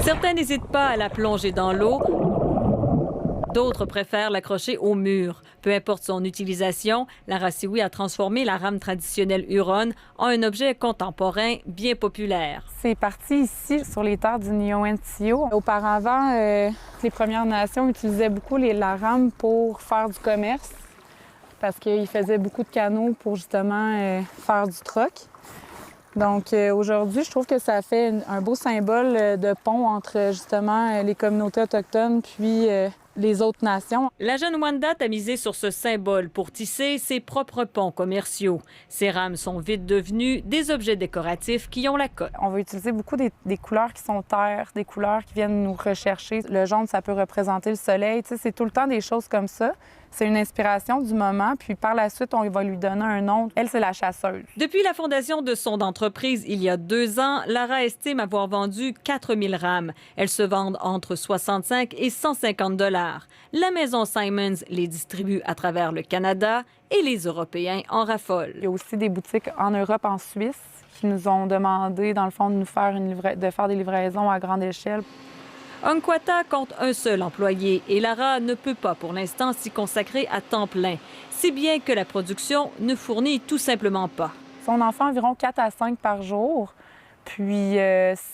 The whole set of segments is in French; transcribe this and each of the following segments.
Certains n'hésitent pas à la plonger dans l'eau. D'autres préfèrent l'accrocher au mur. Peu importe son utilisation, Lara Sioui a transformé la rame traditionnelle Huron en un objet contemporain bien populaire. C'est parti ici, sur les terres du Nihon'Tio. Auparavant, les Premières Nations utilisaient beaucoup la rame pour faire du commerce parce qu'ils faisaient beaucoup de canaux pour justement faire du troc. Donc aujourd'hui, je trouve que ça fait un beau symbole de pont entre justement les communautés autochtones puis les autres nations. La jeune Wendat a misé sur ce symbole pour tisser ses propres ponts commerciaux. Ces rames sont vite devenues des objets décoratifs qui ont la cote. On va utiliser beaucoup des couleurs qui sont terre, des couleurs qui viennent nous rechercher. Le jaune, ça peut représenter le soleil. Tu sais, c'est tout le temps des choses comme ça. C'est une inspiration du moment, puis par la suite, on va lui donner un nom. Elle, c'est la chasseuse. Depuis la fondation de son entreprise il y a 2 ans, Lara estime avoir vendu 4000 rames. Elles se vendent entre 65 et 150 $. La maison Simons les distribue à travers le Canada et les Européens en raffolent. Il y a aussi des boutiques en Europe, en Suisse, qui nous ont demandé, dans le fond, de faire des livraisons à grande échelle. Unkwata compte un seul employé et Lara ne peut pas pour l'instant s'y consacrer à temps plein, si bien que la production ne fournit tout simplement pas. On en fait environ 4 à 5 par jour. Puis,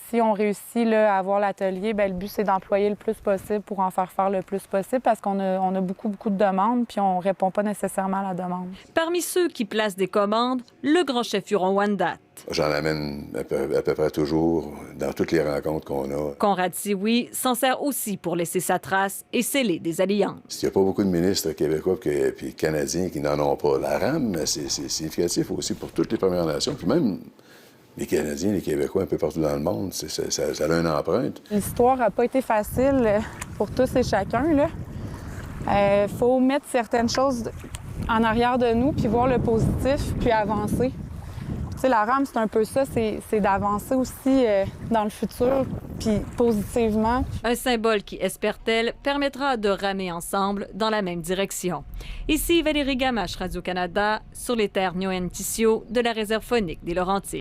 si on réussit là, à avoir l'atelier, le but, c'est d'employer le plus possible pour en faire le plus possible parce qu'on a beaucoup de demandes, puis on ne répond pas nécessairement à la demande. Parmi ceux qui placent des commandes, le grand chef Huron Wendat. J'en amène à peu près toujours dans toutes les rencontres qu'on a. Conrad Sioui s'en sert aussi pour laisser sa trace et sceller des alliances. Il n'y a pas beaucoup de ministres québécois et canadiens qui n'en ont pas. La rame, c'est significatif aussi pour toutes les Premières Nations, puis même les Canadiens, les Québécois, un peu partout dans le monde, ça a une empreinte. L'histoire n'a pas été facile pour tous et chacun. Il faut mettre certaines choses en arrière de nous, puis voir le positif, puis avancer. Tu sais, la rame, c'est un peu ça, c'est d'avancer aussi dans le futur, puis positivement. Un symbole qui, espère-t-elle, permettra de ramer ensemble dans la même direction. Ici Valérie Gamache, Radio-Canada, sur les terres Nihon'Tio de la réserve faunique des Laurentides.